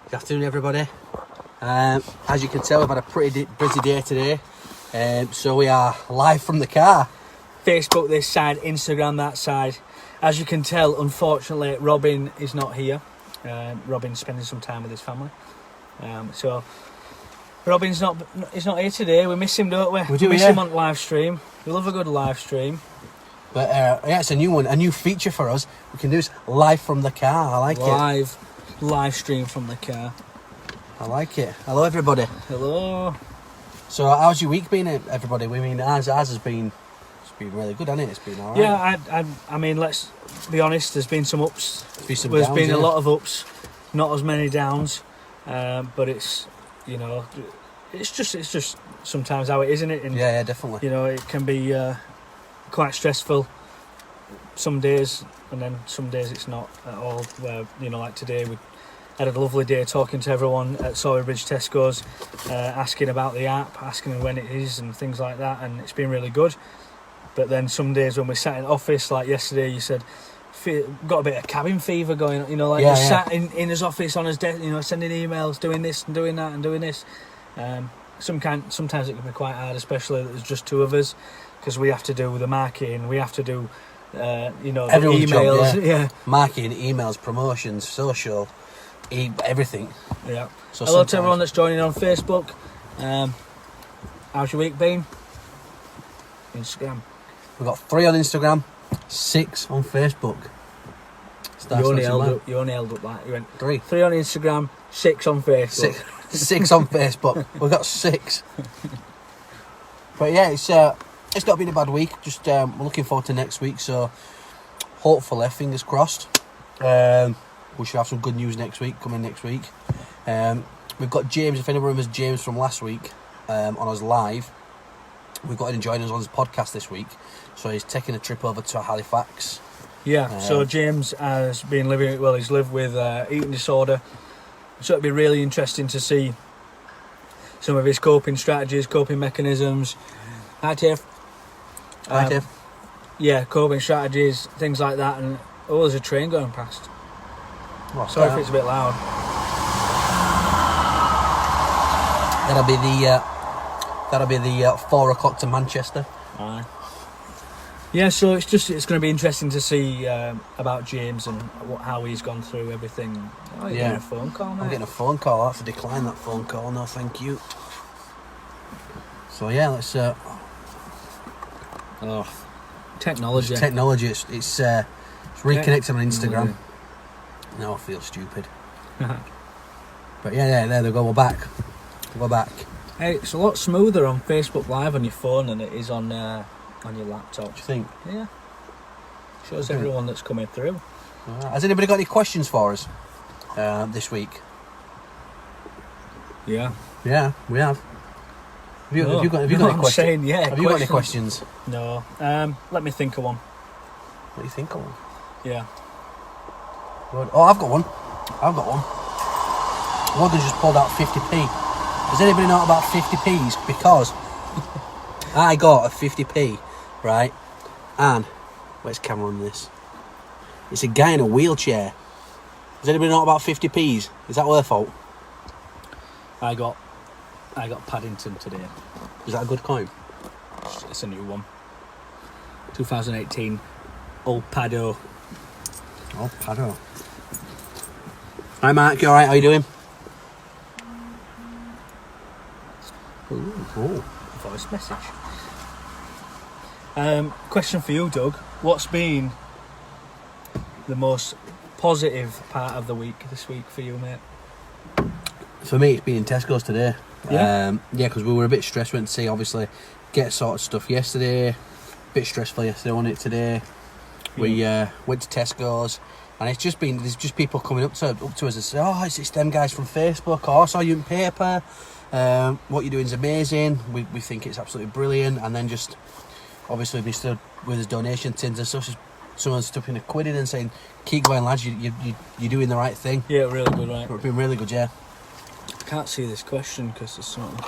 Good afternoon, everybody. As you can tell, we've had a pretty busy day today. So we are live from the car. Facebook this side, Instagram that side. As you can tell, unfortunately, Robin is not here. Robin's spending some time with his family. So Robin's not here today. We miss him, don't we? We do, miss yeah. him on live stream. We love a good live stream. But yeah, it's a new one, a new feature for us. We can do this live from the car. I like it. Live stream from the car. I like it. Hello, everybody. Hello. So how's your week been, everybody? We mean, ours has been... It's been really good, hasn't it? It's been alright. Yeah, I mean, let's be honest. There's been some ups. There's been a lot of ups, not as many downs. But it's, you know, it's just sometimes how it is, isn't it? And, yeah, definitely. You know, it can be quite stressful some days, and then some days it's not at all. Where, you know, like today, we had a lovely day talking to everyone at Sawybridge Tesco's, asking about the app, asking when it is and things like that, and it's been really good. But then some days when we sat in the office, like yesterday, you said, got a bit of cabin fever going, you know, like sat in his office on his desk, you know, sending emails, doing this and doing that and doing this. Sometimes it can be quite hard, especially if there's just two of us, because we have to do the marketing, we have to do, you know, the emails. Job, yeah. Marketing, emails, promotions, social, everything. Yeah. So hello to everyone that's joining on Facebook. How's your week been? Instagram. We've got 3 on Instagram, 6 on Facebook. You only held up that. You went 3 on Instagram, 6 on Facebook. 6 on Facebook. We've got 6. But yeah, it's not been a bad week. Just we're looking forward to next week. So hopefully, fingers crossed, we should have some good news coming next week. We've got James. If anyone remembers James from last week on us live, we've got him joining us on his podcast this week. So he's taking a trip over to Halifax. Yeah, so James has been he's lived with eating disorder. So it'd be really interesting to see some of his coping strategies, coping mechanisms. Hi, Tiff. Hi, Tiff. Yeah, coping strategies, things like that. And there's a train going past. Sorry if it's a bit loud. That'll be the 4 o'clock to Manchester. Aye. Yeah, so it's going to be interesting to see about James and how he's gone through everything. Oh, you're getting a phone call, mate. I'm getting a phone call. I'll have to decline that phone call. No, thank you. So yeah, let's. Technology. Technology. It's reconnecting on Instagram. Now I feel stupid. But yeah, there they go. We're back. Hey, it's a lot smoother on Facebook Live on your phone than it is on your laptop. What do you think? Yeah. Shows everyone that's coming through. Has anybody got any questions for us this week? Yeah. Yeah, we have. Have you got any questions? Saying, have you got any questions? No. Let me think of one. What do you think of one? Yeah. Good. Oh, I've got one. Morgan's just pulled out 50p. Does anybody know about 50p's? Because I got a 50p, right? And where's the camera on this? It's a guy in a wheelchair. Does anybody know about 50p's? Is that their fault? I got Paddington today. Is that a good coin? It's a new one. 2018. Old Paddo. Oh, Paddo. Hi, Mark. You alright? How you doing? Ooh. Voice message. Question for you, Doug. What's been the most positive part of the week this week for you, mate? For me, it's been in Tesco's today. Yeah? Because we were a bit stressed. Went to see, obviously, get sorted stuff yesterday. A bit stressful yesterday, wasn't it, today? We went to Tesco's, and there's just people coming up to us and say, oh, it's them guys from Facebook, or I saw you in paper, what you're doing is amazing, we think it's absolutely brilliant. And then just, obviously, we stood with his donation tins and stuff, someone's stuffing £1 in and saying, keep going, lads, you're doing the right thing. Yeah, really good, right? It's been really good, yeah. I can't see this question because there's something.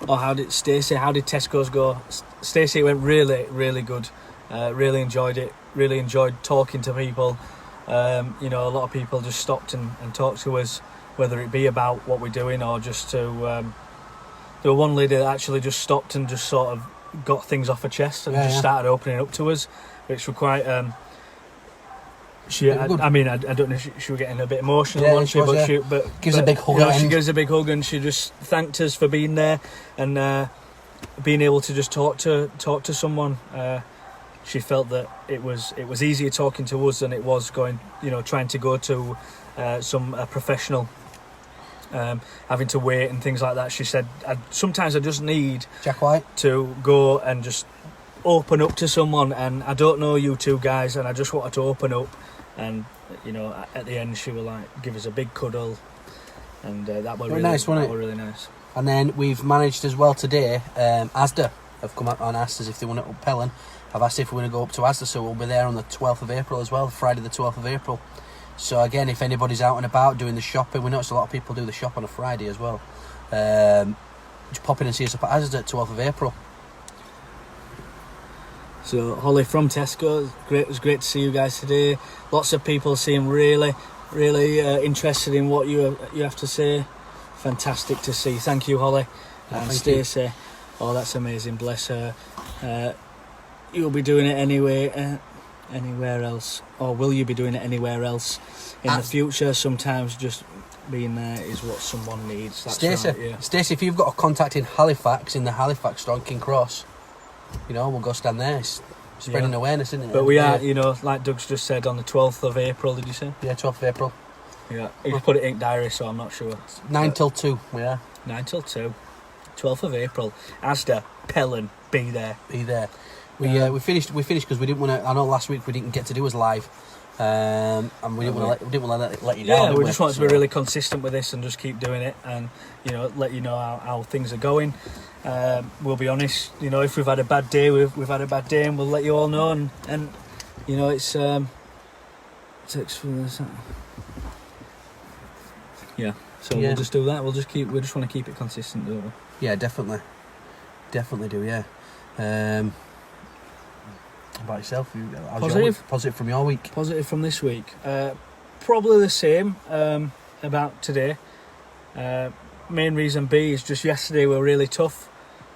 Oh, how did Tesco's go? Stacey went really, really good. Really enjoyed it. Really enjoyed talking to people. You know, a lot of people just stopped and talked to us, whether it be about what we're doing or just to. There was one lady that actually just stopped and just sort of got things off her chest and just started opening up to us, which were quite. I mean, I don't know if she was getting a bit emotional, but gives a big hug. You know, she gives a big hug and she just thanked us for being there and being able to just talk to someone. She felt that it was easier talking to us than it was going, you know, trying to go to some professional, having to wait and things like that. She said, sometimes I just need Jack White to go and just open up to someone, and I don't know you two guys, and I just wanted to open up. And you know, at the end, she was like, give us a big cuddle, and that was really nice, wasn't it? That was really nice. And then we've managed as well today. Asda have come up and asked us if they want to up Pelham. I've asked if we want to go up to Asda, so we'll be there on the 12th of April as well, Friday the 12th of April. So again, if anybody's out and about doing the shopping, we notice a lot of people do the shop on a Friday as well. Just pop in and see us up at Asda at 12th of April. So Holly from Tesco, it was great to see you guys today. Lots of people seem really interested in what you have to say. Fantastic to see. Thank you, Holly. And Stacey. Oh, that's amazing. Bless her. You'll be doing it anyway. Anywhere else, or will you be doing it anywhere else in the future? Sometimes just being there is what someone needs. Stacey, right, yeah. Stacey, if you've got a contact in Halifax, in the Halifax store, King Cross, you know, we'll go stand there. It's spreading awareness, isn't it? But we are, you know, like Doug's just said, on the 12th of April, did you say? Yeah, 12th of April. Yeah, he's put it in diary, so I'm not sure. 9 till 2, we are. 9 till 2. 12th of April. Asda, Pelham, be there. Be there. We finished because we didn't want to. I know last week we didn't get to do us live, and we didn't want to let you down. Yeah, we just want to be really consistent with this and just keep doing it, and you know, let you know how things are going. We'll be honest, you know, if we've had a bad day, we've had a bad day, and we'll let you all know. And you know, it's yeah. So we'll just do that. We just want to keep it consistent, don't we? Yeah, definitely do. Yeah. About yourself? Positive from your week? Positive from this week? Probably the same about today. Main reason B is just yesterday we were really tough.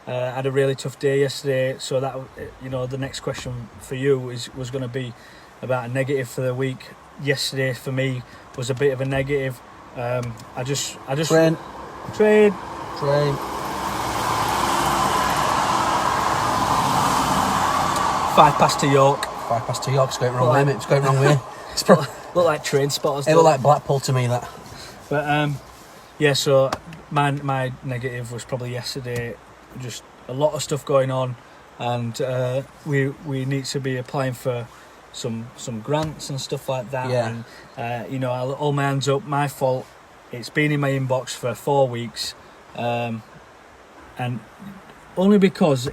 Had a really tough day yesterday, so that, you know, the next question for you was going to be about a negative for the week. Yesterday for me was a bit of a negative. I just train. 5 past to York. 5 past to York. It's going wrong way, mate. It's going wrong way. It's look like train spotters. It looked like Blackpool to me, that. But yeah. So my negative was probably yesterday. Just a lot of stuff going on, and we need to be applying for some grants and stuff like that. Yeah. And you know, I'll all my hands up. My fault. It's been in my inbox for 4 weeks, and only because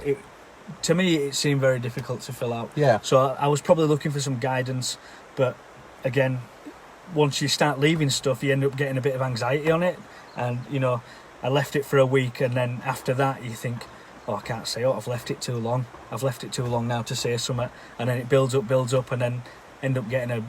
to me it seemed very difficult to fill out. Yeah. So I was probably looking for some guidance, but again, once you start leaving stuff, you end up getting a bit of anxiety on it, and you know, I left it for a week, and then after that you think, oh, I can't say, I've left it too long. I've left it too long now to say something, and then it builds up, and then end up getting a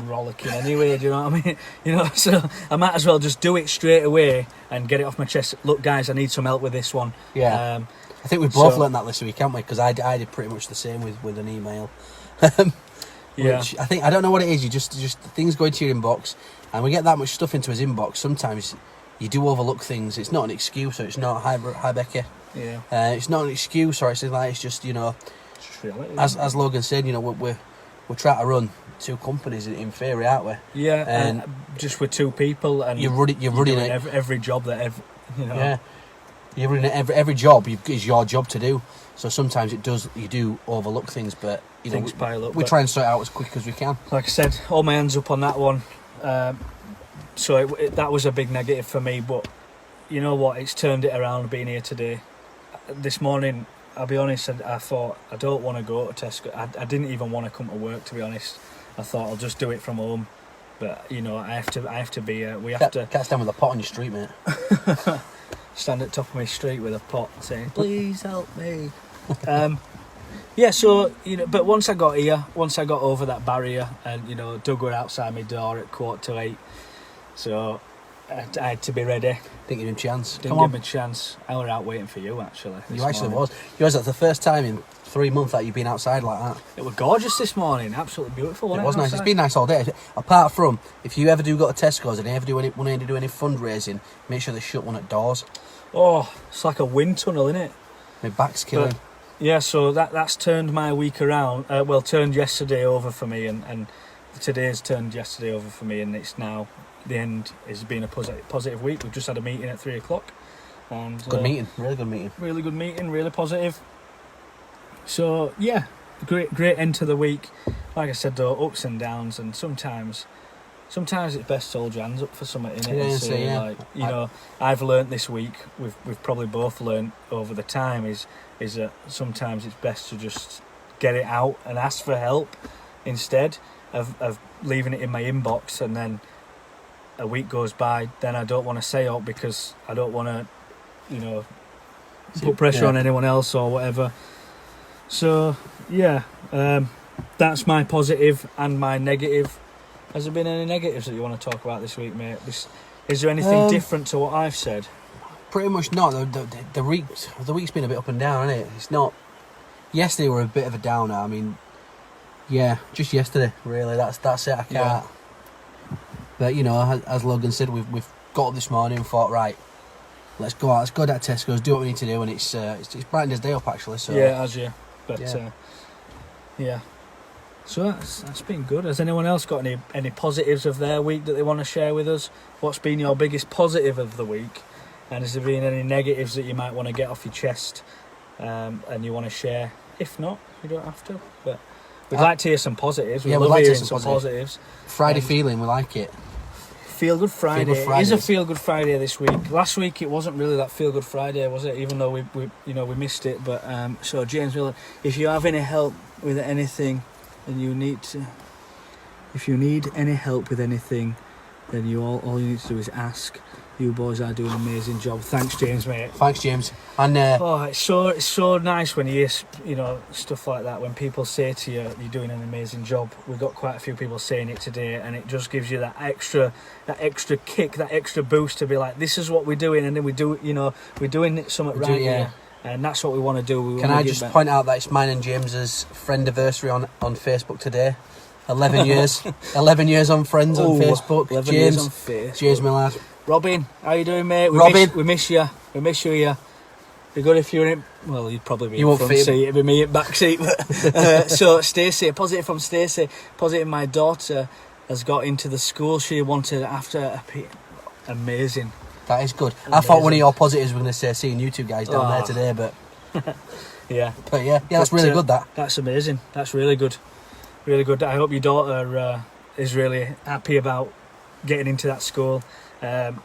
rollicking anyway. Do you know what I mean? You know, so I might as well just do it straight away and get it off my chest. Look, guys, I need some help with this one. Yeah. I think we've both learned that this week, haven't we? Because I did pretty much the same with an email. Yeah. Which I don't know what it is. You just things go into your inbox, and we get that much stuff into his inbox. Sometimes you do overlook things. It's not an excuse, or it's not hi Becky. Yeah. It's not an excuse, or it's like, it's just, you know, it's just reality, as Logan said, you know, we're trying to run 2 companies in theory, aren't we? Yeah. And just with 2 people, and you're running every job that you know. Yeah. You're running every job is your job to do. So sometimes you do overlook things, but you know, things pile up. We try and sort it out as quick as we can. Like I said, all my hands up on that one. So that was a big negative for me, but you know what? It's turned it around being here today. This morning, I'll be honest, I thought I don't want to go to Tesco. I didn't even want to come to work, to be honest. I thought I'll just do it from home. But you know, I have to be. We have to. Can't stand with a pot on your street, mate. Stand at top of my street with a pot saying, "Please help me." Yeah, so, but once I got over that barrier and, Doug were outside my door at 7:45, so I had to be ready. Didn't give him a chance. Didn't give him a chance. I was out waiting for you, actually. You actually was. Yours, that's the first time in 3 months that you've been outside like that. It was gorgeous this morning. Absolutely beautiful, wasn't it? It was nice. Outside? It's been nice all day. Apart from, if you ever do go to Tesco's and you ever want to do any fundraising, make sure they shut one at doors. Oh, it's like a wind tunnel, isn't it? My back's killing. Yeah, so that's turned my week around. Turned yesterday over for me, and today's turned yesterday over for me, and it's now the end. It's been a positive week. We've just had a meeting at 3:00, and good meeting, really good meeting. Really good meeting, really positive. So yeah, great end to the week. Like I said, though, ups and downs, and sometimes it's best to hold your hands up for something, innit? I've learnt this week. We've probably both learnt over the time is that sometimes it's best to just get it out and ask for help instead of leaving it in my inbox, and then a week goes by, then I don't want to say up because I don't want to, put pressure on anyone else or whatever. So yeah, that's my positive and my negative. Has there been any negatives that you want to talk about this week, mate? Is there anything different to what I've said? Pretty much not. The week's been a bit up and down, hasn't it? It's not. Yesterday were a bit of a downer. I mean, yeah, just yesterday, really. That's it. I can't. Yeah. But as Logan said, we've got up this morning and thought, right, let's go out. Let's go down to Tesco's, do what we need to do, and it's brightened his day up actually. So yeah, as you. But yeah. So that's been good. Has anyone else got any positives of their week that they want to share with us? What's been your biggest positive of the week? And has there been any negatives that you might want to get off your chest and you want to share? If not, you don't have to. But we'd like to hear some positives. We'd love hearing some positives. Friday feeling, we like it. Feel Good Friday. It is a Feel Good Friday this week. Last week it wasn't really that Feel Good Friday, was it? Even though we missed it. But so James Miller, if you have any help with anything, and if you need any help with anything, then all you need to do is ask. You boys are doing an amazing job. Thanks, James, mate. Thanks, James. And it's so nice when you hear stuff like that. When people say to you, "You're doing an amazing job." We've got quite a few people saying it today, and it just gives you that extra kick, that extra boost to be like, "This is what we're doing," and then we're doing something right here. And that's what we want to do. Can I just point out that it's mine and James's friendiversary on Facebook today? 11 years. 11 years on Friends on Facebook. 11 years on Facebook. James, my lad. Robin, how you doing, mate? We miss you. We miss you here. Be good if you're in it. Well, you'd probably be in front seat. It'd be me in back seat. So Stacey, positive from Stacey. Positive, my daughter has got into the school she wanted after amazing. That is good. Amazing. I thought one of your positives were going to say seeing you two guys down there today, but yeah. But yeah, that's really good. That's amazing. That's really good. Really good. I hope your daughter is really happy about getting into that school. I've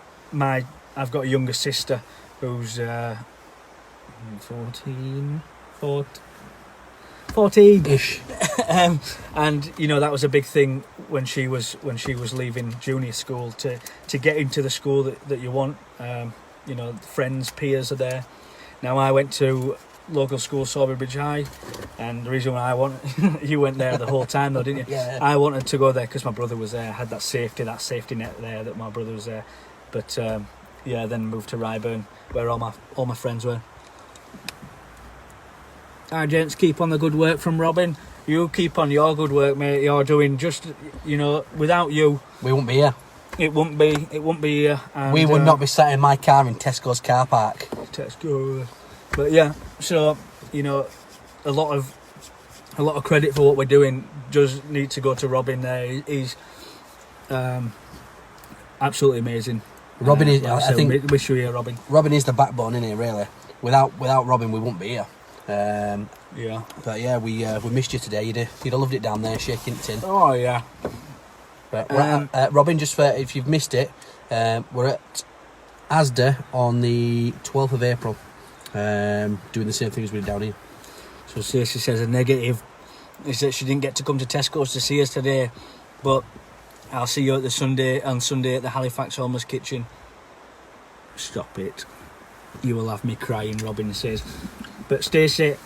got a younger sister who's 14-ish, and that was a big thing when she was leaving junior school to get into the school that you want. Friends, peers are there. Now I went to local school, Sawbridge High, and the reason why you went there the whole time though, didn't you? Yeah. I wanted to go there because my brother was there. I had that safety net there that my brother was there. But then moved to Ryburn where all my friends were. Alright, gents, keep on the good work from Robin. You keep on your good work, mate. You're doing just without you, we wouldn't be here. It wouldn't be here. And, we would not be sat in my car in Tesco's car park. Tesco. But yeah, so a lot of credit for what we're doing does need to go to Robin there. He's absolutely amazing. Robin is. I think. Wish you were here, Robin. Robin is the backbone, isn't he? Really. Without Robin, we wouldn't be here. Yeah. But yeah, we missed you today. You'd have loved it down there, shaking the tin. Oh yeah. But Robin, just for if you've missed it, we're at Asda on the 12th of April, doing the same thing as we did down here. So Stacey says a negative is that she didn't get to come to Tesco's to see us today, but I'll see you on Sunday at the Halifax Homeless Kitchen. Stop it. You will have me crying, Robin says. But Stacey,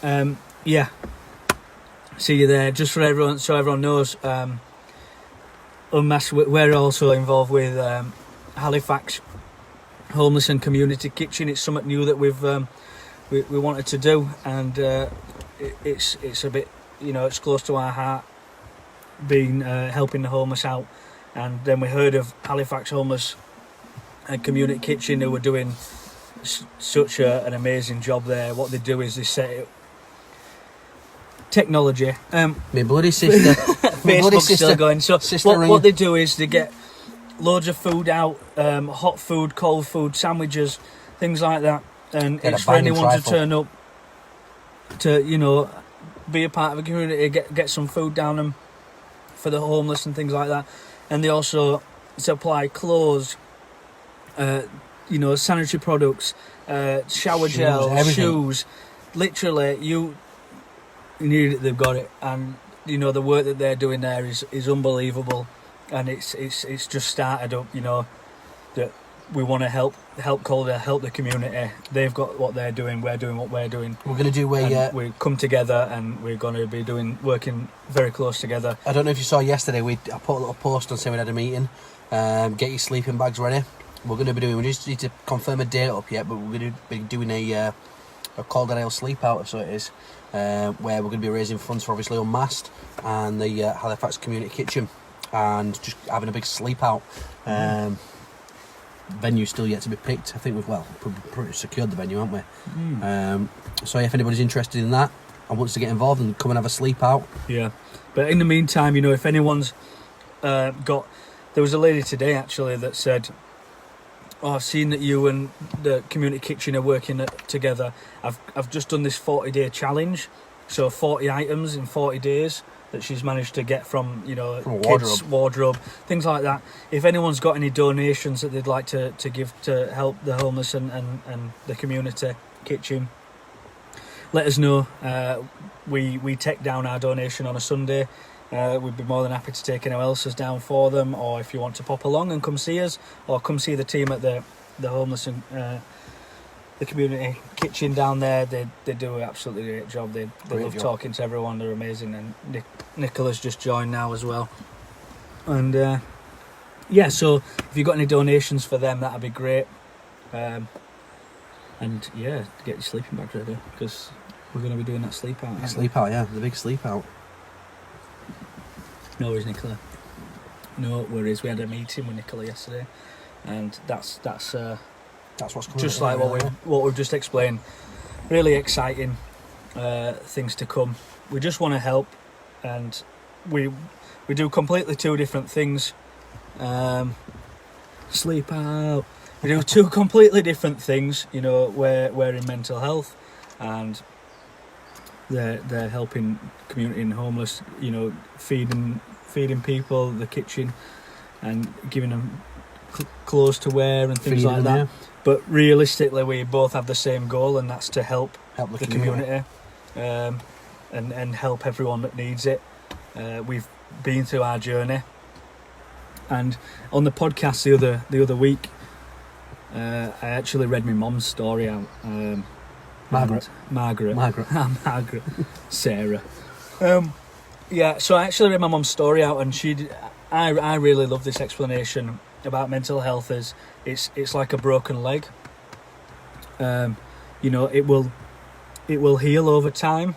see you there. Just for everyone, so everyone knows, Unmasked, we're also involved with Halifax Homeless and Community Kitchen. It's something new that we wanted to do, and it's a bit, it's close to our heart, being helping the homeless out. And then we heard of Halifax Homeless and Community Kitchen, who were doing such an amazing job there. What they do is they set up technology. My bloody sister. Facebook's still going. So sister what they do is they get loads of food out, hot food, cold food, sandwiches, things like that, and it's for anyone to turn up to, be a part of a community, get some food down them for the homeless and things like that. And they also supply clothes, sanitary products, shower gel, shoes. Literally, you need it, they've got it. And the work that they're doing there is unbelievable, and it's just started up. That we want to help Calder, help the community. They've got what they're doing. We're doing what we're doing. We're going to do we come together, and we're going to be working very close together. I don't know if you saw yesterday. I put a little post on saying we had a meeting. Get your sleeping bags ready. We're going to be doing. We just need to confirm a date up yet, but we're going to be doing a Calder Ale sleep out, so it is, where we're going to be raising funds for obviously Unmasked and the Halifax Community Kitchen, and just having a big sleep out. Venue still yet to be picked. I think we've pretty secured the venue, haven't we? So if anybody's interested in that and wants to get involved and come and have a sleep out, but in the meantime, if anyone's got, there was a lady today actually that said, I've seen that you and the community kitchen are working together. I've just done this 40-day challenge, so 40 items in 40 days that she's managed to get from kids' wardrobe, things like that. If anyone's got any donations that they'd like to give to help the homeless and the community kitchen, let us know. We take down our donation on a Sunday. We'd be more than happy to take anyone else's down for them, or if you want to pop along and come see us, or come see the team at the homeless and the community kitchen down there. They do an absolutely great job. They love talking to everyone. They're amazing. And Nicola's just joined now as well. And so if you've got any donations for them, that'd be great. Get your sleeping bag ready, because we're going to be doing that sleep out. The big sleep out. No worries, Nicola. No worries. We had a meeting with Nicola yesterday, and that's what's coming. Just like what we've just explained. Really exciting things to come. We just want to help, and we do completely two different things. Sleep out. We do two completely different things. We're in mental health, and they're helping community and homeless. Feeding people, the kitchen, and giving them clothes to wear and things like that. But realistically, we both have the same goal, and that's to help the community, and help everyone that needs it. We've been through our journey, and on the podcast the other week, I actually read my mum's story out. Margaret. Sarah. So I actually read my mum's story out, and I really love this explanation about mental health. It's like a broken leg. It will heal over time,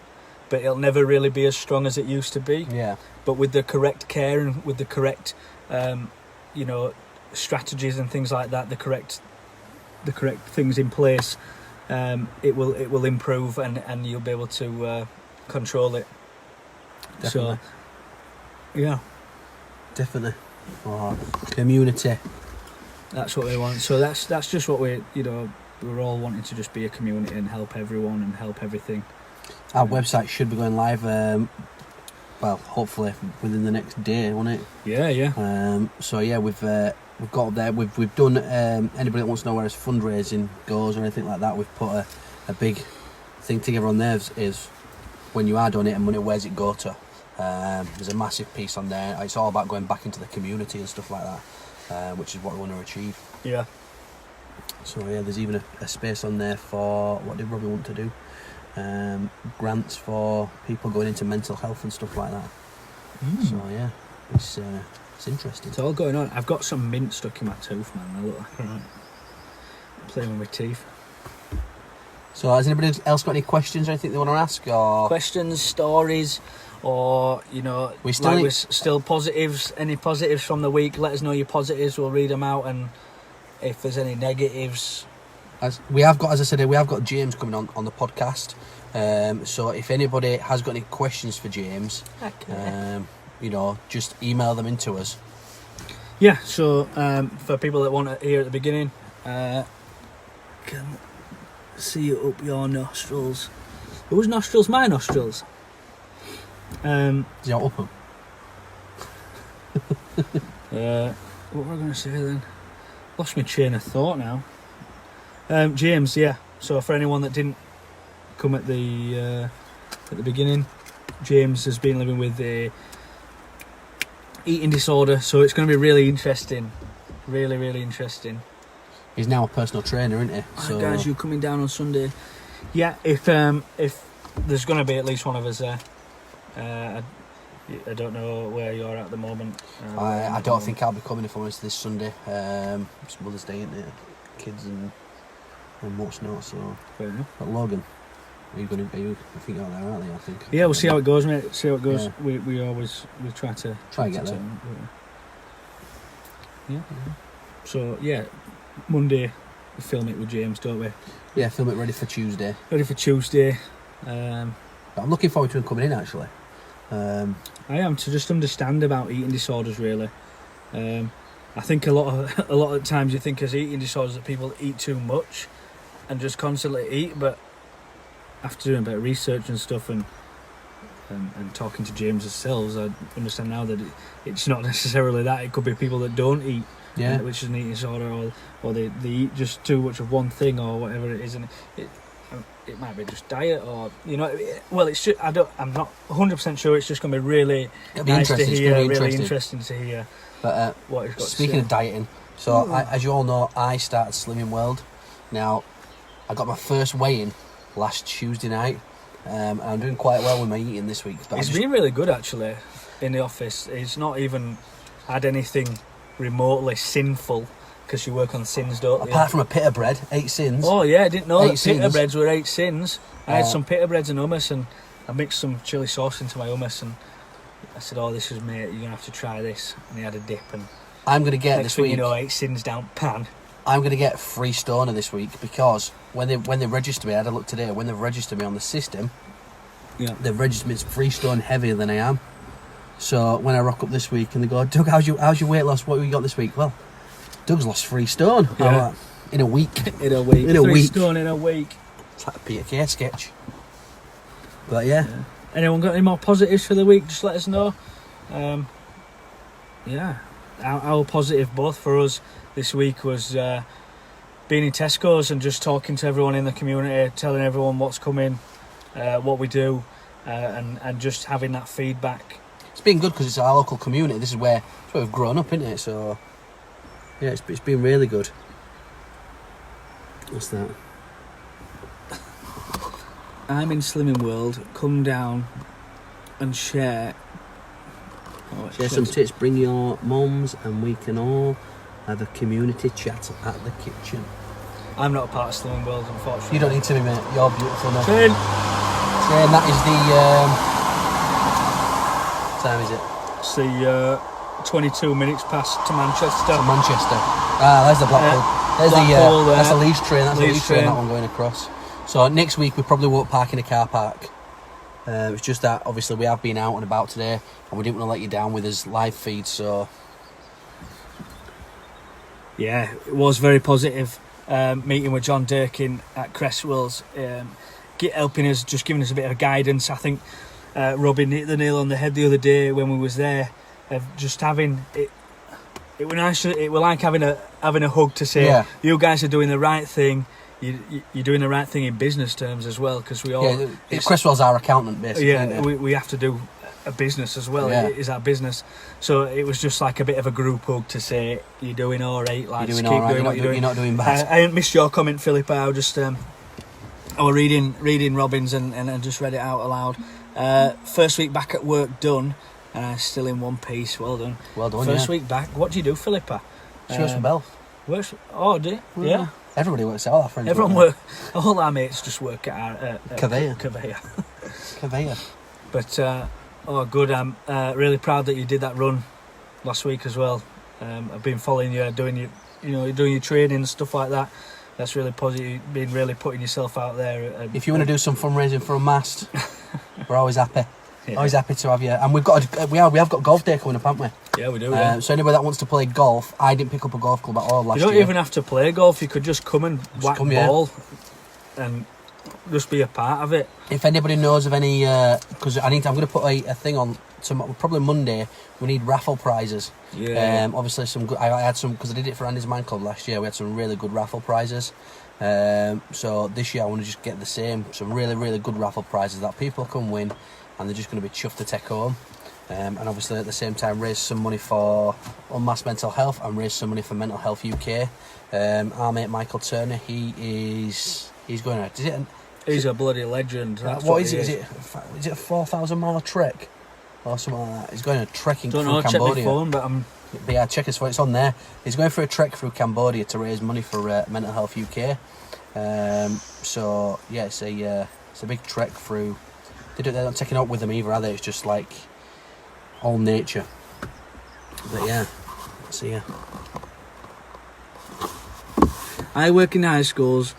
but it'll never really be as strong as it used to be. Yeah. But with the correct care and with the correct, strategies and things like that, the correct things in place, it will improve, and you'll be able to control it. Definitely. So, yeah. Definitely. Community. That's what we want. So that's just what we're all wanting to just be a community and help everyone and help everything. Our website should be going live, hopefully within the next day, won't it? Yeah. We've got up there. We've done. Anybody that wants to know where his fundraising goes or anything like that, we've put a big thing together on there. Is when you are donating money, where's it go to? There's a massive piece on there. It's all about going back into the community and stuff like that, which is what we want to achieve. Yeah. So there's even a space on there for what did Robbie want to do. grants for people going into mental health and stuff like that. So yeah, it's interesting. It's all going on. I've got some mint stuck in my tooth, man. I look like I'm playing with my teeth. So has anybody else got any questions or anything they want to ask? Or Questions, stories, or we're still positives. Any positives from the week? Let us know your positives. We'll read them out, and if there's any negatives. As I said, we have got James coming on the podcast. So if anybody has got any questions for James, just email them into us. Yeah. So for people that want to hear at the beginning, can see it up your nostrils. Whose nostrils? My nostrils. Up them. What were I going to say then? Lost my train of thought now. James, yeah. So for anyone that didn't come at the beginning, James has been living with a eating disorder, so it's going to be really interesting. Really, really interesting. He's now a personal trainer, isn't he? So, guys, you coming down on Sunday? Yeah, if there's going to be at least one of us there. I don't know where you're at the moment. I don't think I'll be coming if I'm honest this Sunday. It's Mother's Day, isn't it? Kids and what's not. So, fair enough. But Logan, I think you're there, aren't they? I think. Yeah, we'll see how it goes, mate. See how it goes. Yeah. We try to get there. Yeah. So yeah. Monday, we film it with James, don't we? Yeah, film it ready for Tuesday. But I'm looking forward to him coming in, actually. I am, to just understand about eating disorders, really. I think a lot of times you think as eating disorders that people eat too much and just constantly eat, but after doing a bit of research and stuff and talking to James ourselves, I understand now that it's not necessarily that. It could be people that don't eat. Yeah, which is an eating disorder, or they eat just too much of one thing or whatever it is, and it might be just diet, or well, it's just, I'm not 100% sure. It's just going to be really nice to hear, really interesting to hear. But what he's got speaking of dieting, so as you all know, I started Slimming World. Now, I got my first weigh-in last Tuesday night, and I'm doing quite well with my eating this week. But it's been really good actually in the office. It's not even had anything remotely sinful, because you work on sins, don't you? Apart from a pita bread, 8 sins. Oh yeah, I didn't know that pita breads were 8 sins. I had some pita breads and hummus, and I mixed some chilli sauce into my hummus, and I said, "Oh, this is mate, you're gonna have to try this." And he had a dip, and I'm gonna get next this thing week. 8 sins down pan. I'm gonna get free stoner this week, because when they register me, I had a look today. When they've registered me on the system, they've registered me as free stone heavier than I am. So when I rock up this week and they go, "Doug, how's your weight loss? What have you got this week?" Well, Doug's lost 3 stone in a week. In a week. 3 stone in a week. It's like a Peter Kay sketch. But yeah. Anyone got any more positives for the week? Just let us know. Our positive both for us this week was being in Tesco's and just talking to everyone in the community, telling everyone what's coming, what we do, and just having that feedback. It's been good because it's our local community. This is where we've grown up, isn't it? So yeah, it's been really good. What's that? I'm in Slimming World. Come down and share. Share some tips. Bring your mums, and we can all have a community chat at the kitchen. I'm not a part of Slimming World, unfortunately. You don't need to be, mate. You're beautiful, mate. Train, that is the. What time is it? It's the 22 minutes past to Manchester. There's the Blackpool. That's a Leeds train. That's a Leeds train. That one going across. So next week we probably won't park in a car park. It's just that obviously we have been out and about today, and we didn't want to let you down with his live feed. So yeah, it was very positive. Meeting with John Durkin at Cresswell's, helping us, just giving us a bit of guidance. I think Robin hit the nail on the head the other day when we was there. Just having it. It was nice. It was like having a hug to say, you guys are doing the right thing. You're doing the right thing in business terms as well, because we all. Yeah, Cresswell's our accountant, basically. Yeah, we have to do a business as well. Yeah. It is our business, so it was just like a bit of a group hug to say, "You're doing all right, lads. You're doing Keep all right. doing what you're doing. You're not doing bad." I missed your comment, Philip. I just I was reading Robin's and I just read it out aloud. First week back at work done, and I'm still in one piece. Well done. Well done. First week back. What do you do, Philippa? She works for Belf. Oh, do you? Yeah. Everybody works out. Our friends. Everyone work. All our mates just work at Conveyor. Conveyor. But good. I'm really proud that you did that run last week as well. I've been following you, doing your training and stuff like that. That's really positive. Been really putting yourself out there. If you want to do some fundraising for Unmasked, we're always happy. Yeah. Always happy to have you. And we have got golf day coming up, haven't we? Yeah, we do. Yeah. So anybody that wants to play golf, I didn't pick up a golf club at all last year. You don't even have to play golf. You could just come and whack ball, and just be a part of it. If anybody knows of any, because I'm going to put a thing on tomorrow, probably Monday. We need raffle prizes. Yeah. Obviously some good. I had some because I did it for Andy's Man Club last year. We had some really good raffle prizes. So this year I want to just get the same, some really, really good raffle prizes that people can win, and they're just going to be chuffed to take home. And obviously at the same time raise some money for Unmasked Mental Health and raise some money for Mental Health UK. Our mate Michael Turner, he's going out. He's a bloody legend. What is it? Is it a 4,000 mile trek or something like that? He's going a trekking through Cambodia. Check my phone, but yeah, check his phone. It's on there. He's going for a trek through Cambodia to raise money for Mental Health UK. So yeah, it's a big trek through. They're not taking up with them either, are they? It's just like all nature. But yeah, see ya. I work in high schools,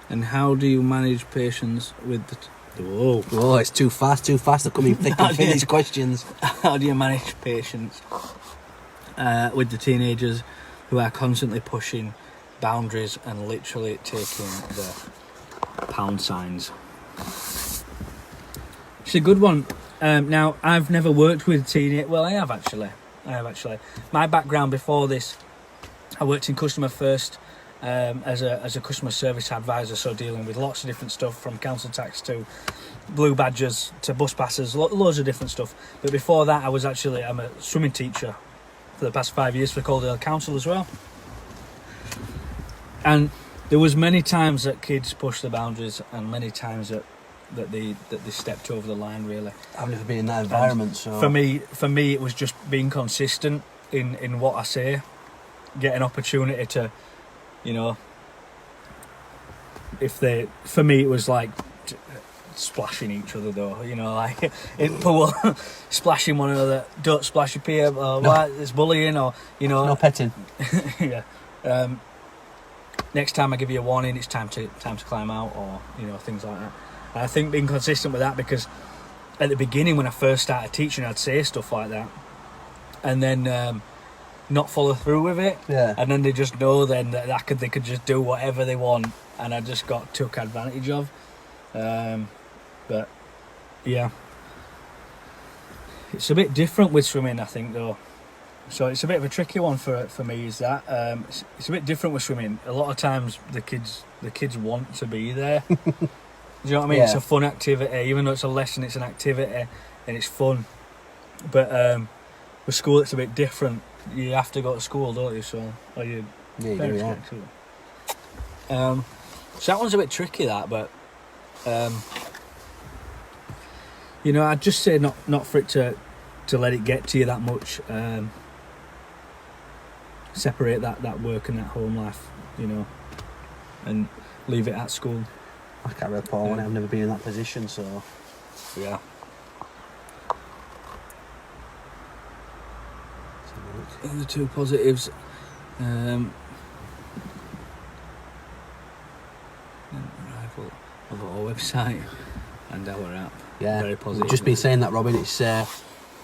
and how do you manage patients with the... Oh, it's too fast. They're coming thick and thin, these questions. How do you manage patients with the teenagers who are constantly pushing boundaries and literally taking the pound signs? It's a good one. Now, I've never worked with teenagers. Well, I have actually. My background before this, I worked in customer first as a customer service advisor, so dealing with lots of different stuff, from council tax to blue badges to bus passes, loads of different stuff. But before that, I'm a swimming teacher for the past 5 years for Calderdale Council as well. And there was many times that kids pushed the boundaries, and many times that they stepped over the line, really. I've never been in that environment, so for me it was just being consistent in what I say, get an opportunity to, for me it was like splashing each other though, like in pool, splashing one another. Don't splash your peer, or what, it's bullying, or no petting. Yeah. Next time I give you a warning, it's time to climb out, or things like that. And I think being consistent with that, because at the beginning when I first started teaching, I'd say stuff like that, and then not follow through with it. Yeah. And then they just know then that they could just do whatever they want, and I just got took advantage of. But yeah, it's a bit different with swimming, I think, though. So it's a bit of a tricky one for me. Is that it's a bit different with swimming. A lot of times the kids want to be there. Do you know what I mean? Yeah. It's a fun activity, even though it's a lesson. It's an activity and it's fun. But with school, it's a bit different. You have to go to school, don't you? So, or you? Yeah, you do, yeah. So that one's a bit tricky, that, but I'd just say not for it to let it get to you that much. Separate that work and that home life, and leave it at school. I can't really put on it. I've never been in that position, so yeah. The two positives. Arrival of our website and our app. Yeah, very positive. We've just been saying that, Robin. It's they're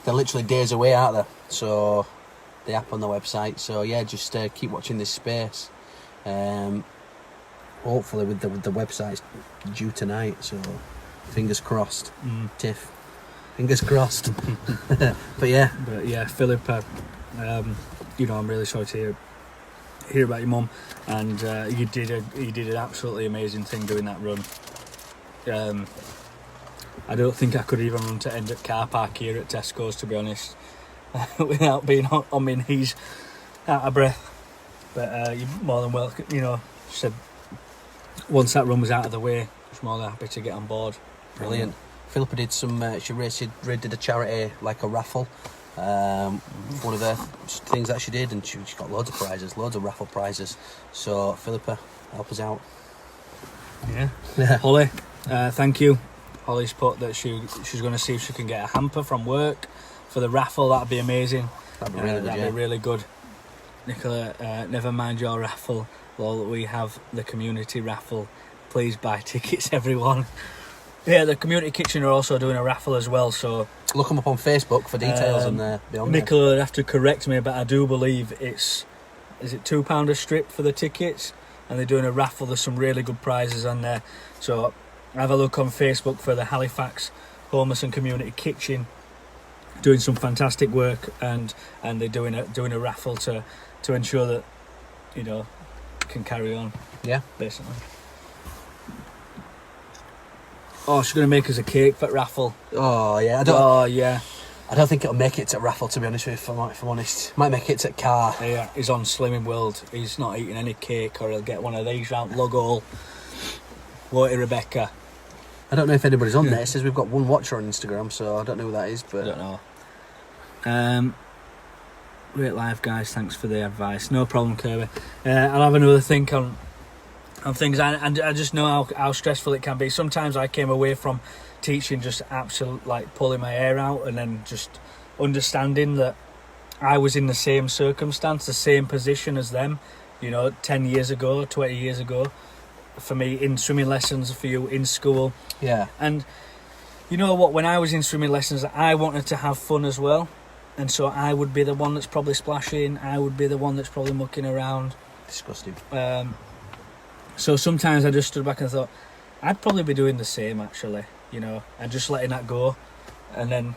literally days away, aren't they? So the app on the website. So yeah, just keep watching this space. Hopefully, with the website's due tonight. So fingers crossed. Tiff, fingers crossed. But yeah, Philip. I'm really sorry to hear about your mum, and you did an absolutely amazing thing doing that run. I don't think I could even run to end at car park here at Tesco's, to be honest, without being on my knees, out of breath. But you're more than welcome. Said once that run was out of the way, was more than happy to get on board. Brilliant. Philippa did some. She did a charity, like a raffle. One of the things that she did, and she got loads of prizes, loads of raffle prizes. So Philippa, help us out. Yeah. Holly, thank you. Holly's put that she's going to see if she can get a hamper from work for the raffle. That'd be amazing. That'd be really good. That'd be really good. Nicola, never mind your raffle. Well, we have the community raffle. Please buy tickets, everyone. Yeah, the community kitchen are also doing a raffle as well. So look them up on Facebook for details and beyond. Nicola would have to correct me, but I do believe is it £2 a strip for the tickets, and they're doing a raffle. There's some really good prizes on there. So have a look on Facebook for the Halifax Homeless and Community Kitchen, doing some fantastic work, and they're doing a raffle to ensure that can carry on. Yeah, basically. Oh, she's going to make us a cake for raffle. Oh yeah, I don't think it'll make it to raffle, to be honest with you. If I'm honest, might make it to car. Yeah, he's on Slimming World. He's not eating any cake, or he'll get one of these round lug hole. Won't he, Rebecca? I don't know if anybody's on there. It says we've got one watcher on Instagram, so I don't know who that is. But I don't know. Great live, guys. Thanks for the advice. No problem, Kirby. I'll have another think on things, and I just know how stressful it can be. Sometimes I came away from teaching just absolute pulling my hair out, and then just understanding that I was in the same circumstance, the same position as them, 10 years ago, 20 years ago, for me in swimming lessons, for you in school. Yeah. And you know what, when I was in swimming lessons, I wanted to have fun as well, and so I would be the one that's probably splashing, I would be the one that's probably mucking around. Disgusting. So sometimes I just stood back and thought, I'd probably be doing the same, actually, and just letting that go. And then,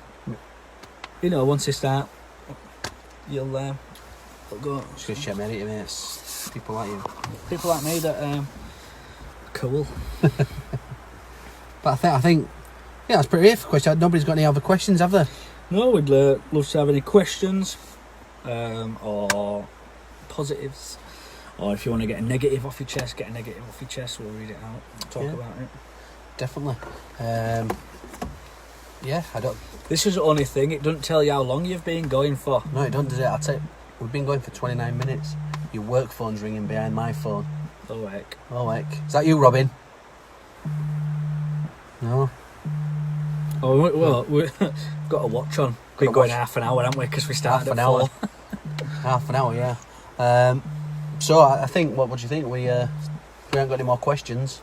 once you start, you'll go. Just going to share many mates, people like you. People like me that cool. But I think, yeah, that's pretty it for questions. Nobody's got any other questions, have they? No, we'd love to have any questions or positives. Or if you want to get a negative off your chest, get a negative off your chest. We'll read it out, talk about it. Definitely. Yeah, I don't. This is the only thing. It doesn't tell you how long you've been going for. No, it doesn't, does it? I'll tell you, we've been going for 29 minutes. Your work phone's ringing behind my phone. Oh heck. Oh heck. Is that you, Robin? No. Oh well, we've got a watch on. We're going half an hour, haven't we? Because we started half an at hour. 4. Half an hour, yeah. So I think, what do you think? We haven't got any more questions.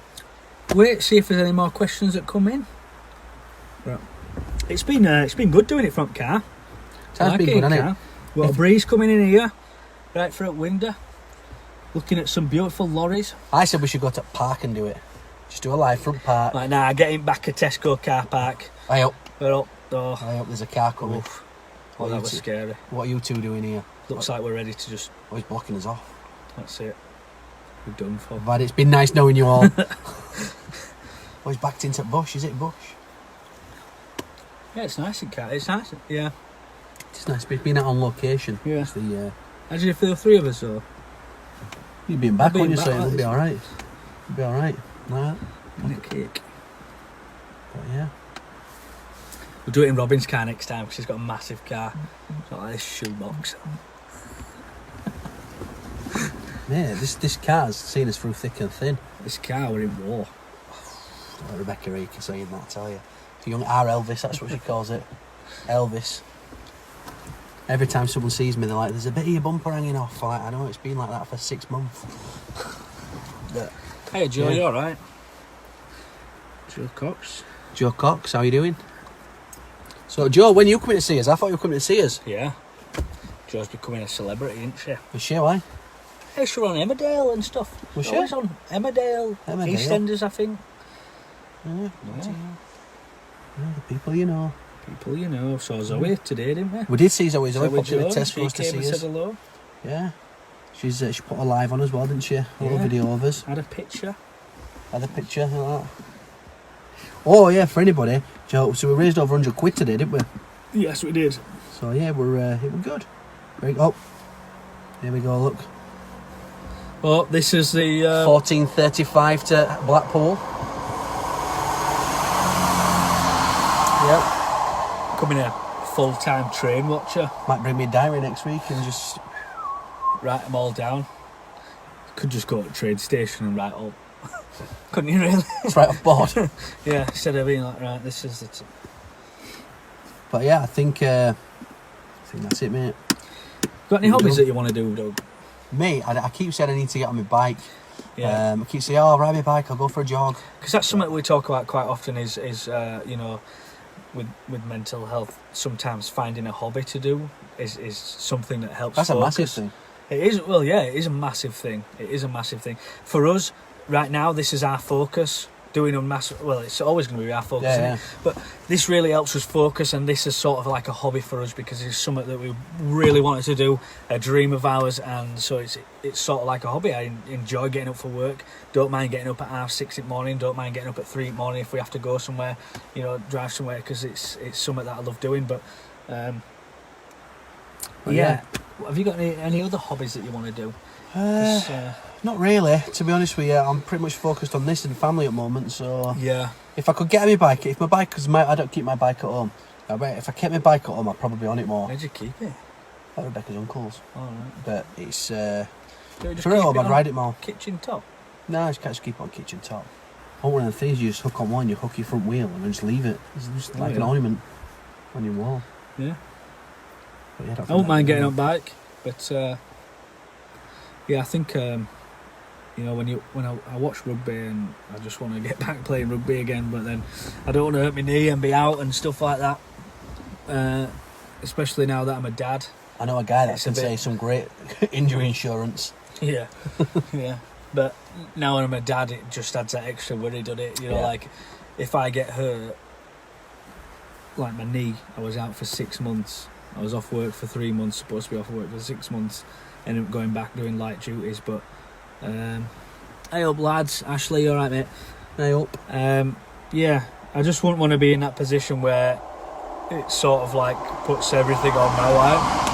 Wait, see if there's any more questions that come in. Right. It's been good doing it front car. It's been good, hasn't it? Got a breeze coming in here, right through at window. Looking at some beautiful lorries. I said we should go to park and do it. Just do a live front park. Right, now getting back a Tesco car park. I hope. We're up. Oh. I hope there's a car coming. Oof. Oh, that was scary. What are you two doing here? Looks like we're ready to just... Oh, he's blocking us off. That's it. We're done for. But it's been nice knowing you all. Oh, he's backed into bush. Is it bush? Yeah, it's nice in car. It's nice. Yeah. It's nice. We've been out on location. Yeah. It's the, how did you feel, 3 of us, though? You've been back, wouldn't you? So back, it'll be alright. It'll be alright. Nah. And a cake. But yeah. We'll do it in Robin's car next time, because he's got a massive car. It's not like this shoebox. Yeah, this car's seen us through thick and thin. This car, we're in war. Like Rebecca Reeker saying that, I tell you. Young R. Elvis, that's what she calls it. Elvis. Every time someone sees me, they're like, there's a bit of your bumper hanging off. I'm like, I know, it's been like that for 6 months. But, hey, Joe, yeah. you alright? Joe Cox. Joe Cox, how you doing? So, Joe, when are you coming to see us? I thought you were coming to see us. Yeah. Joe's becoming a celebrity, isn't she? Was she? Why? Hey, she's on Emmerdale and stuff. Was she? Always on Emmerdale, EastEnders, I think. Yeah. The people you know. People you know. Saw Zoe today, didn't we? We did see Zoe. Zoe popped in a Jones, test for us to she see came and us. said hello. Yeah. She put a live on as well, didn't she? A little video of us. Had a picture. Had a picture like that. Oh yeah, for anybody. Joe, so we raised over 100 quid today, didn't we? Yes, we did. So yeah, we're good. Oh, here we go. Look. Oh, this is the 14:35 to Blackpool. Yep. Becoming a full-time train watcher. Might bring me a diary next week and just Write them all down. Could just go to the train station and write all. Couldn't you really? it's right off board. Yeah, instead of being like, right, this is it. But yeah, I think that's it, mate. Got any hobbies that you want to do, Doug? Me, I keep saying I need to get on my bike. Yeah. I keep saying, oh, I'll ride my bike, I'll go for a jog. Because that's something we talk about quite often is you know, with mental health, sometimes finding a hobby to do is something that helps. That's focus. a massive thing. It is, well, yeah, it is a massive thing. It is a massive thing. For us, right now, this is our focus. Doing Unmasked, well, it's always going to be our focus, isn't it? But this really helps us focus, and this is sort of like a hobby for us because it's something that we really wanted to do, a dream of ours, and so it's sort of like a hobby. I enjoy getting up for work, don't mind getting up at 6:30 in the morning, don't mind getting up at 3 in the morning if we have to go somewhere, you know, drive somewhere, because it's something that I love doing. But yeah. Have you got any other hobbies that you want to do? Not really, to be honest with you. I'm pretty much focused on this and family at the moment. So yeah, if I could get my bike, if my bike, because I don't keep my bike at home. If I kept my bike at home, I'd probably be on it more. Where'd you keep it? At Rebecca's uncle's. All right. But it's Just for home, I'd ride it more. Kitchen top. No, I just keep it on kitchen top. Or one of the things you just hook on one, you hook your front wheel and then just leave it. It's just like an ornament on your wall. Yeah. But yeah, I won't mind getting on bike, but yeah, I think you know, when I watch rugby and I just want to get back playing rugby again, but then I don't want to hurt my knee and be out and stuff like that. Especially now that I'm a dad. I know a guy that can say some great injury insurance. Yeah, yeah. But now when I'm a dad, it just adds that extra worry, doesn't it? You know, like if I get hurt, like my knee, I was out for 6 months. I was off work for 3 months, supposed to be off work for 6 months. Ended up going back doing light duties, but hey up lads, Ashley, you alright mate? Hey up. Yeah, I just wouldn't want to be in that position where it sort of like puts everything on my life.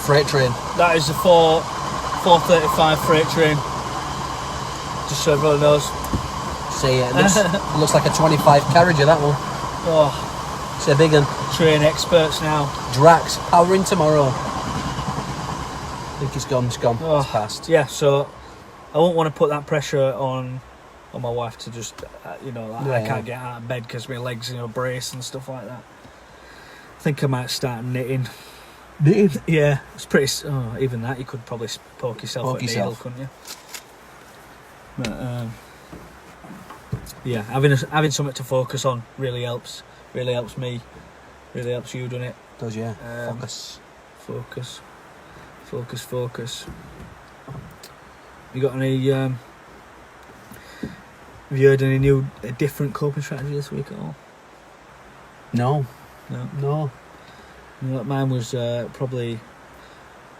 Freight train. That is the 435 freight train. Just so everyone knows. See, it looks like a 25 carriager, that one. Oh, it's a big one. Train experts now. Drax, powering tomorrow. I think it's gone. It's past. Yeah, so I won't want to put that pressure on my wife to just, you know, like I can't get out of bed because my legs, you know, brace and stuff like that. I think I might start knitting. Knitting? Yeah, it's pretty. Oh, even that you could probably poke yourself with a needle, couldn't you? But yeah, having something to focus on really helps. Really helps me. Really helps you, doesn't it? Does, yeah. Focus. You got any? Have you heard any new, different coping strategy this week at all? No. You know, mine was probably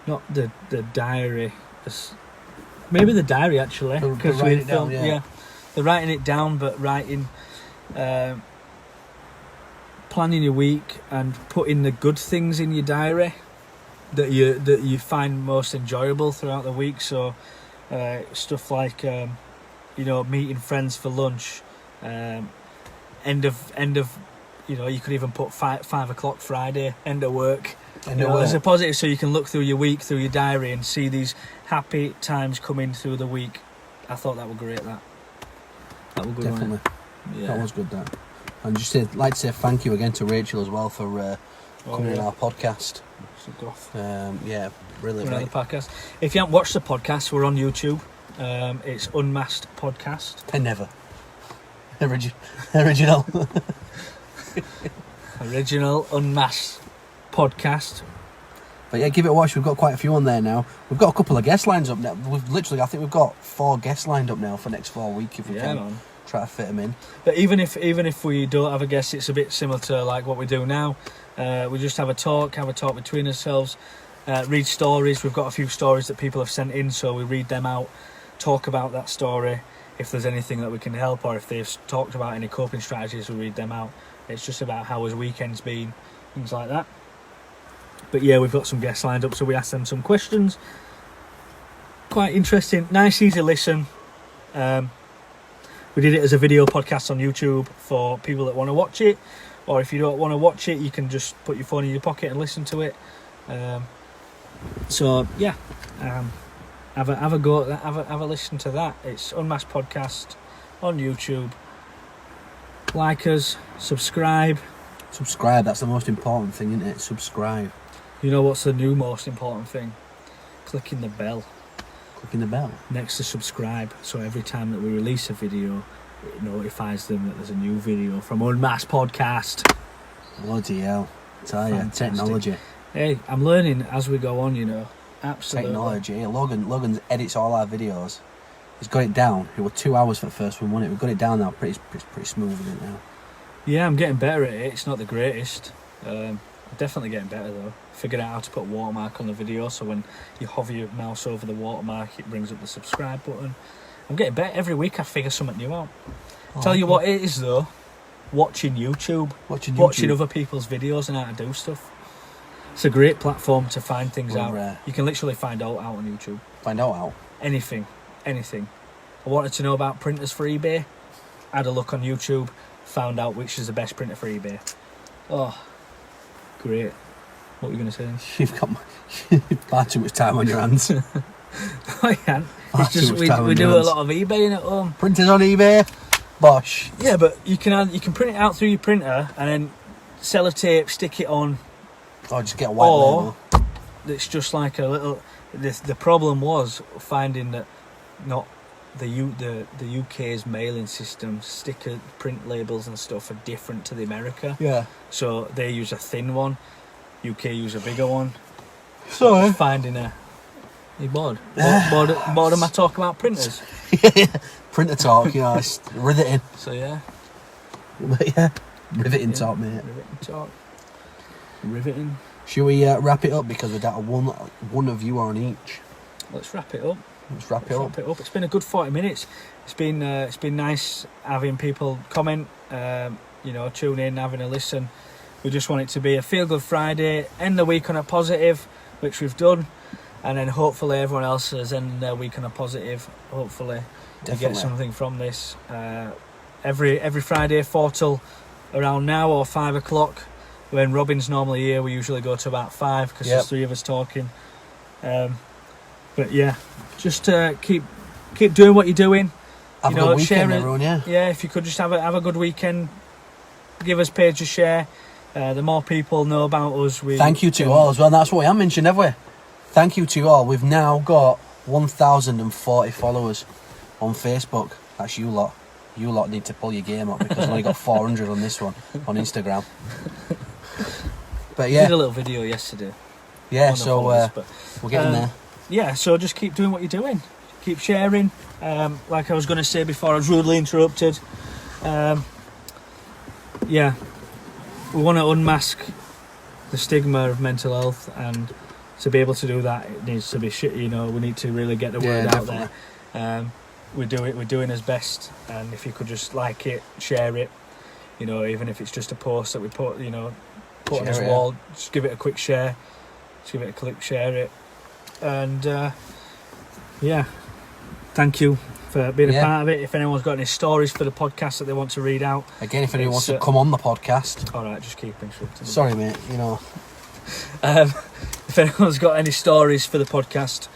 not the diary. Maybe the diary actually. Because write it down, yeah. They're writing it down, but writing, planning your week and putting the good things in your diary that you find most enjoyable throughout the week. So stuff like you know, meeting friends for lunch, end of you know, you could even put 5 o'clock Friday, end of work. As a positive, so you can look through your week, through your diary, and see these happy times coming through the week. I thought that was great. That was good. Definitely. Yeah. That was good. That. And just like to say thank you again to Rachel as well for coming on our podcast. Yeah, really great. The podcast. If you haven't watched the podcast, we're on YouTube. It's Unmasked Podcast. Never. Original. Original Unmasked Podcast. But yeah, give it a watch. We've got quite a few on there now. We've got a couple of guest lines up now. I think we've got 4 guests lined up now for next 4 weeks if we can try to fit them in. But even if we don't have a guest, it's a bit similar to like what we do now. We just have a talk between ourselves, read stories. We've got a few stories that people have sent in, so we read them out, talk about that story. If there's anything that we can help, or if they've talked about any coping strategies, we read them out. It's just about how his weekend's been, things like that. But yeah, we've got some guests lined up, so we asked them some questions. Quite interesting, nice, easy listen. We did it as a video podcast on YouTube for people that want to watch it, or if you don't want to watch it, you can just put your phone in your pocket and listen to it. So yeah, have a go, have a listen to that. It's Unmasked Podcast on YouTube. Like us, subscribe. Subscribe, that's the most important thing, isn't it? Subscribe. You know what's the new most important thing? Clicking the bell. Clicking the bell. Next to subscribe, so every time that we release a video, it notifies them that there's a new video from Unmasked Podcast. Bloody hell. Tell you, technology. Hey, I'm learning as we go on, you know. Absolutely. Technology. Logan edits all our videos. He's got it down. It was 2 hours for the first one, wasn't it? We've got it down now, pretty smooth with it now. Yeah, I'm getting better at it. It's not the greatest. Definitely getting better though. Figured out how to put a watermark on the video, so when you hover your mouse over the watermark, it brings up the subscribe button. I'm getting better. Every week I figure something new out. Tell you what it is though, watching YouTube. Watching other people's videos and how to do stuff. It's a great platform to find things out. You can literally find out on YouTube. Find out how? Anything. I wanted to know about printers for eBay. Had a look on YouTube, found out which is the best printer for eBay. Oh, great. What were you going to say? You've got far too much time on your hands. I can't. It's just we do a lot of eBaying at home. Printers on eBay? Bosh. Yeah, but you can print it out through your printer and then sellotape, stick it on. Or just get a white label. It's just like a little... The problem was finding that not the UK's mailing system, sticker print labels and stuff are different to the America. Yeah. So they use a thin one, UK use a bigger one. Sorry. Finding a... You bored? Bored of my talk about printers? Printer talk, you know, it's riveting. So yeah. But yeah, riveting talk, mate. Riveting talk. Riveting. Should we wrap it up, because we're down to one of you on each? Let's wrap it up. Let's wrap it up. It's been a good 40 minutes. It's been nice having people comment, tune in, having a listen. We just want it to be a feel-good Friday, end the week on a positive, which we've done, and then hopefully everyone else has ended their week on a positive. Hopefully to get something from this. Every Friday, 4 till around now or 5 o'clock. When Robin's normally here, we usually go to about 5 because there's 3 of us talking. But yeah, just keep doing what you're doing. Have a good weekend, everyone. Yeah, if you could just have a good weekend, give us page a share. The more people know about us, thank you to all as well. That's what we have mentioned, have we? Thank you to all. We've now got 1,040 followers on Facebook. That's you lot. You lot need to pull your game up, because we've only got 400 on this one on Instagram. But yeah, I did a little video yesterday. Yeah, so we're getting there. Yeah, so just keep doing what you're doing. Keep sharing. Like I was going to say before, I was rudely interrupted. Yeah, we want to unmask the stigma of mental health, and to be able to do that, it needs to be we need to really get the word out there. We're doing as best, and if you could just like it, share it, even if it's just a post that we put on this wall, just give it a quick share, just give it a click, share it, and thank you for being a part of it. If anyone's got any stories for the podcast that they want to read out, again, if anyone wants to come on the podcast, all right, just keep interrupting. Sorry, mate. If anyone's got any stories for the podcast,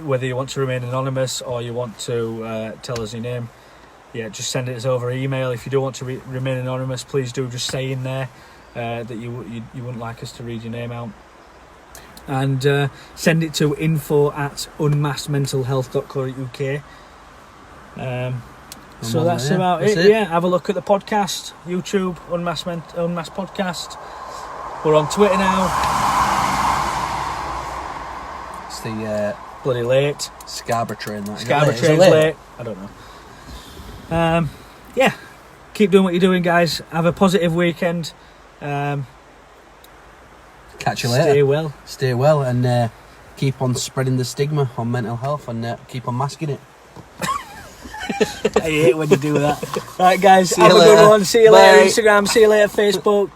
whether you want to remain anonymous or you want to tell us your name, just send it us over email. If you do want to remain anonymous, please do just say in there that you wouldn't like us to read your name out, and send it to info@unmaskedmentalhealth.co.uk. So that's about it. Yeah, have a look at the podcast, YouTube, Unmasked Podcast. We're on Twitter now. It's the bloody late Scarborough train. Scarborough train's late. I don't know. Yeah, keep doing what you're doing, guys. Have a positive weekend. Catch you later. Stay well, and keep on spreading the stigma on mental health, and keep on masking it. I hate when you do that. Right, guys, have a good one. See you later, Instagram. See you later, Facebook.